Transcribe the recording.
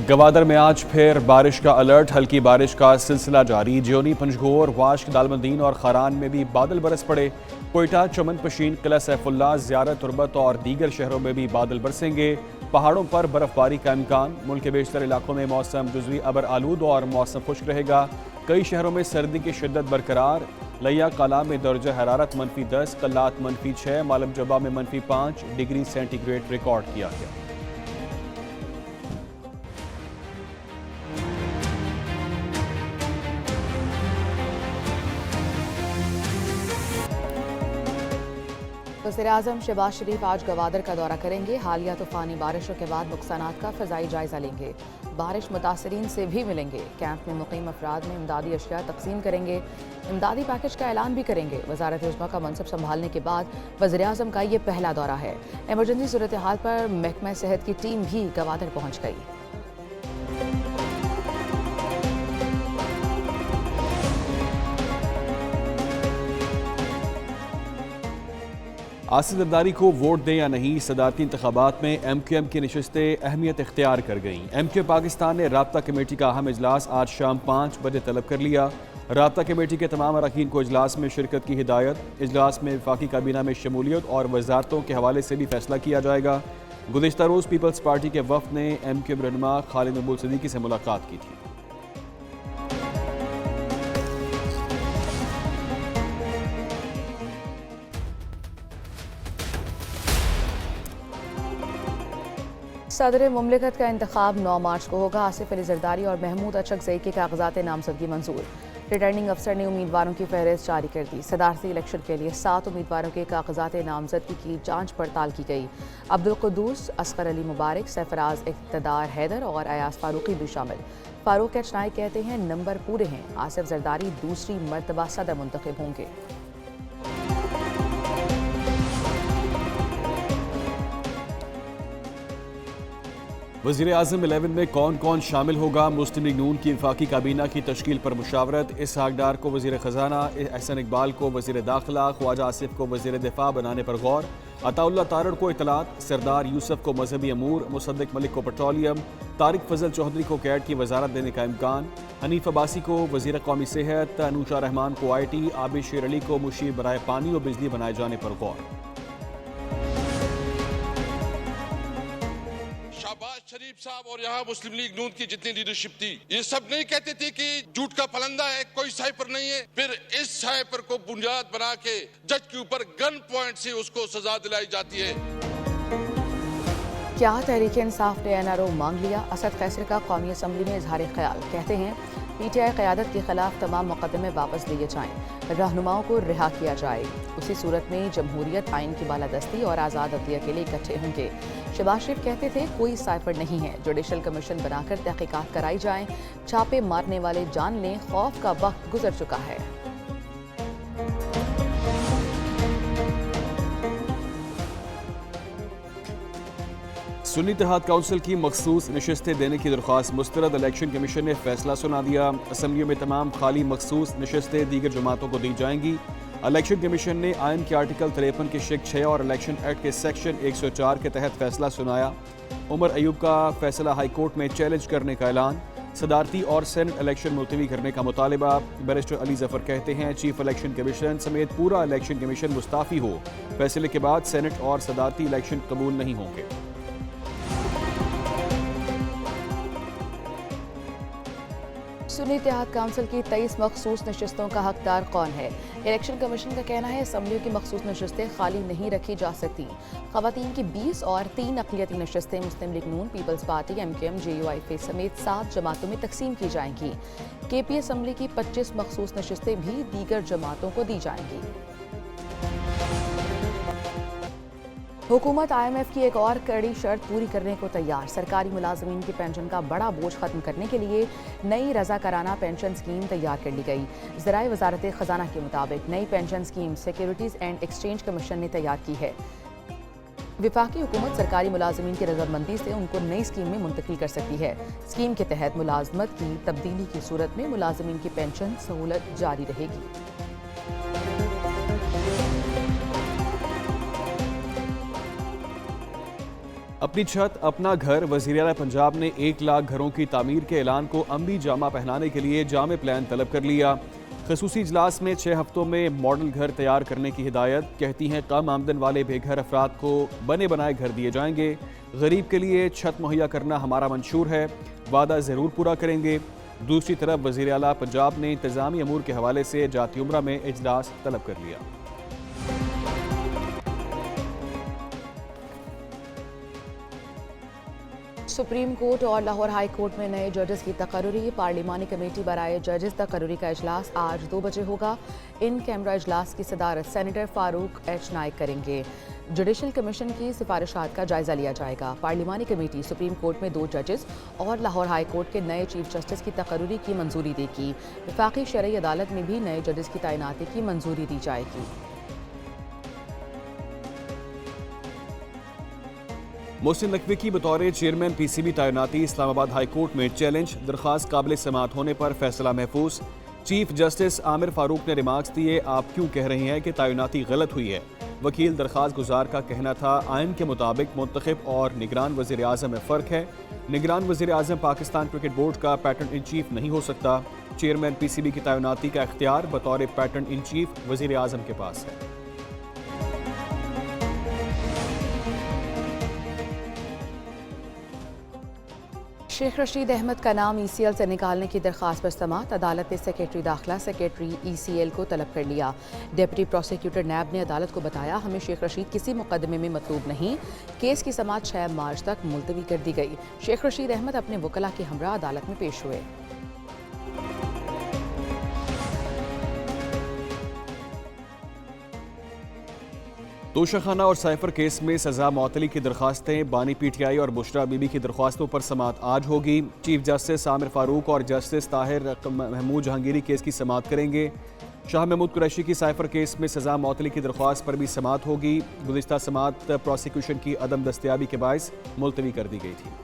गवादर में आज फिर बारिश का अलर्ट, हल्की बारिश का सिलसिला जारी। जियोनी, पंजगोर, वाश्क, दालमंदीन और खारान में भी बादल बरस पड़े। कोयटा, चमन पशीन, किला सैफुल्ला, ज़ियारत, तुरबत और दीगर शहरों में भी बादल बरसेंगे। पहाड़ों पर बर्फबारी का इम्कान। मुल्क के बेशतर इलाकों में मौसम जुज़वी अबर आलूद और मौसम खुश्क रहेगा। कई शहरों में सर्दी की शिद्दत बरकरार। लिया कला में दर्जा हरारत -10, कल्लात -6, मालम जबा में -5 डिग्री सेंटीग्रेड रिकॉर्ड किया गया। वज़ीर-ए-आज़म शहबाज शरीफ आज गवादर का दौरा करेंगे। हालिया तूफ़ानी बारिशों के बाद नुकसानात का फ़ज़ाई जायज़ा लेंगे। बारिश मुतासरीन से भी मिलेंगे। कैंप में मुक़ीम अफराद में इमदादी अशिया तकसीम करेंगे। इमदादी पैकेज का ऐलान भी करेंगे। वज़ारत उज़्मा का मनसब संभालने के बाद वज़ीर-ए-आज़म का ये पहला दौरा है। एमरजेंसी सूरत हाल पर महकमा सेहत की टीम भी गवादर पहुँच गई। आसिफ जरदारी को वोट दें या नहीं, सदारती इंतखाबात में MQM की नशस्तें अहमियत इख्तियार कर गईं। MQ पाकिस्तान ने राब्ता कमेटी का अहम इजलास आज शाम 5 बजे तलब कर लिया। राब्ता कमेटी के तमाम अरकान को इजलास में शिरकत की हिदायत। इजलास में वफाकी काबीना में शमूलियत और वजारतों के हवाले से भी फैसला किया जाएगा। गुज़िश्ता रोज़ पीपल्स पार्टी के वफ़द ने MQM रहनुमा खालिद मकबूल सिद्दीकी से मुलाकात की थी। सदर मुमलिकत का इंतखाब 9 मार्च को होगा। आसिफ अली जरदारी और महमूद अचकज़ई के कागजात नामजदगी मंजूर। रिटर्निंग अफसर ने उम्मीदवारों की फहरिस्त जारी कर दी। सदारती इलेक्शन के लिए 7 उम्मीदवारों के कागजात नामजदगी की जांच पड़ताल की गई। अब्दुल कुद्दूस, असगर अली मुबारक, सरफराज इक़्तिदार हैदर और अयाज फारूकी भी शामिल। फारूक एच नाइक कहते हैं नंबर पूरे हैं। आसिफ जरदारी दूसरी मरतबा सदर मुंतखब होंगे। वज़ीर-ए-आज़म 11 में कौन कौन शामिल होगा? मुस्लिम लीग नून की वफाकी काबीना की तश्कील पर मुशावरत। इसहाक डार को वज़ीर ख़जाना, एहसन इकबाल को वज़ीर दाखिला, ख्वाजा आसिफ को वज़ीर दिफा बनाने पर गौर। अताउल्लाह तारड़ को इतलात, सरदार यूसुफ को मजहबी अमूर, मुसद्दिक मलिक को पेट्रोलियम, तारिक फजल चौधरी को कैड की वजारत देने का इम्कान। हनीफ अब्बासी को वज़ीर कौमी सेहत, अनूशा रहमान को IT, आबिद शेर अली को मुशीर बराए पानी और बिजली बनाए जाने पर गौर। शहबाज शरीफ साहब और यहाँ मुस्लिम लीग नून की जितनी लीडरशिप थी, ये सब नहीं कहते थे कि झूठ का फलंदा है, कोई साइपर नहीं है। फिर इस साइपर को बुनियाद बना के जज के ऊपर गन पॉइंट से उसको सजा दिलाई जाती है। क्या तहरीक इंसाफ ने NRO मांग लिया? असद कैसर का कौमी असम्बली में इजहार ख्याल। कहते हैं PTI क़यादत के खिलाफ तमाम मुकदमे वापस लिए जाएं, रहनुमाओं को रिहा किया जाए। उसी सूरत में जमहूरियत आइन की बालादस्ती और आज़ाद अदलिया के लिए इकट्ठे होंगे। शहबाज शरीफ कहते थे कोई साइफर नहीं है, जुडिशल कमीशन बनाकर तहकीकात कराई जाएं, छापे मारने वाले जान लें, खौफ का वक्त गुजर चुका है। सुन्नी इत्तेहाद काउंसिल की मखसूस नशस्तें देने की दरख्वास्त मुस्तरद। इलेक्शन कमीशन ने फैसला सुना दिया। असम्बलियों में तमाम खाली मखसूस नशस्तें दीगर जमातों को दी जाएंगी। इलेक्शन कमीशन ने आइन के आर्टिकल 53 के शिक 6 और इलेक्शन एक्ट के सेक्शन 104 के तहत फैसला सुनाया। उमर अयूब का फैसला हाई कोर्ट में चैलेंज करने का ऐलान। सदारती और सेनेट इलेक्शन मुलतवी करने का मुतालिबा। बैरिस्टर अली जफर कहते हैं चीफ इलेक्शन कमीशन समेत पूरा इलेक्शन कमीशन मुस्ताफी हो। फैसले के बाद सेनेट और सदारती इलेक्शन कबूल नहीं होंगे। सुन्नी इत्तेहाद काउंसिल की 23 मखसूस नशस्तों का हकदार कौन है? इलेक्शन कमीशन का कहना है असम्बलियों की मखसूस नशस्तें खाली नहीं रखी जा सकती। ख़वातीन की 20 और 3 अक़लियती नशस्तें मुस्लिम लीग नून, पीपल्स पार्टी, MQM, JUIF समेत 7 जमातों में तकसीम की जाएंगी। KP असम्बली की 25 मखसूस नशस्तें भी दीगर जमातों को दी जाएंगी। हुकूमत IMF की एक और कड़ी शर्त पूरी करने को तैयार। सरकारी मुलाजमीन की पेंशन का बड़ा बोझ खत्म करने के लिए नई रज़ाकाराना पेंशन स्कीम तैयार कर ली गई। ज़राए वज़ारत ख़जाना के मुताबिक नई pension scheme securities and exchange commission ने तैयार की है। वफाकी हुकूमत सरकारी मुलाजमीन की रजामंदी से उनको नई स्कीम में मुंतकिल कर सकती है। स्कीम के तहत मुलाजमत की तब्दीली की सूरत में मुलाजमीन की पेंशन सहूलत जारी रहेगी। अपनी छत अपना घर, वज़ीर-ए-आला पंजाब ने 1 लाख घरों की तामीर के ऐलान को अमली जामा पहनाने के लिए जामे प्लान तलब कर लिया। खसूसी इजलास में 6 हफ्तों में मॉडल घर तैयार करने की हिदायत। कहती हैं कम आमदन वाले बेघर अफराद को बने बनाए घर दिए जाएंगे। गरीब के लिए छत मुहैया करना हमारा मंशूर है, वादा ज़रूर पूरा करेंगे। दूसरी तरफ वज़ीर-ए-आला पंजाब ने इंतज़ामी अमूर के हवाले से जाती उम्रा में इजलास तलब कर लिया। सुप्रीम कोर्ट और लाहौर हाई कोर्ट में नए जजेस की तकर्री। पार्लिमानी कमेटी बराए जजेस तकर्री का इजलास आज 2 बजे होगा। इन कैमरा इजलास की सदारत सेनेटर फारूक एच नाइक करेंगे। जुडिशल कमीशन की सिफारिशात का जायजा लिया जाएगा। पार्लिमानी कमेटी सुप्रीम कोर्ट में 2 जजेस और लाहौर हाई कोर्ट के नए चीफ जस्टिस की तकर्री की मंजूरी देगी। वफाकी शरई अदालत में भी नए जजेस की तैनाती की मंजूरी दी जाएगी। मोहसिन नकवी की बतौर चेयरमैन PCB तैनाती। इस्लामाबाद हाई कोर्ट में चैलेंज। दरख्वास्त काबिल समाअत होने पर फैसला महफूज। चीफ जस्टिस आमिर फारूक ने रिमार्क्स दिए, आप क्यों कह रहे हैं कि तैनाती गलत हुई है। वकील दरख्वास्त गुजार का कहना था, आइन के मुताबिक मुंतखब और निगरान वज़ीर आज़म में फ़र्क है। निगरान वज़ीर आज़म पाकिस्तान क्रिकेट बोर्ड का पैटर्न इन चीफ नहीं हो सकता। चेयरमैन PCB की तैनाती का इख्तियार बतौर पैटर्न इन चीफ वज़ीर आज़म के पास है। शेख रशीद अहमद का नाम ECL से निकालने की दरख्वास्त पर समाअत। अदालत ने सेक्रेटरी दाखिला सेक्रेटरी ECL को तलब कर लिया। डिप्टी प्रोसिक्यूटर नैब ने अदालत को बताया, हमें शेख रशीद किसी मुकदमे में मतलूब नहीं। केस की समाअत 6 मार्च तक मुलतवी कर दी गई। शेख रशीद अहमद अपने वकला के हमरा अदालत में पेश हुए। तोशाखाना और साइफर केस में सजा मअतली की दरख्वास्तें। बानी PTI और बुशरा बीबी की दरख्वास्तों पर समाअत आज होगी। चीफ जस्टिस आमिर फारूक और जस्टिस ताहिर महमूद जहांगीरी केस की समाअत करेंगे। शाह महमूद कुरैशी की साइफर केस में सजा मअतली की दरख्वास्त पर भी समाअत होगी। गुज़िश्ता समाअत प्रोसिक्यूशन की अदम दस्तयाबी के बायस मुलतवी कर दी गई थी।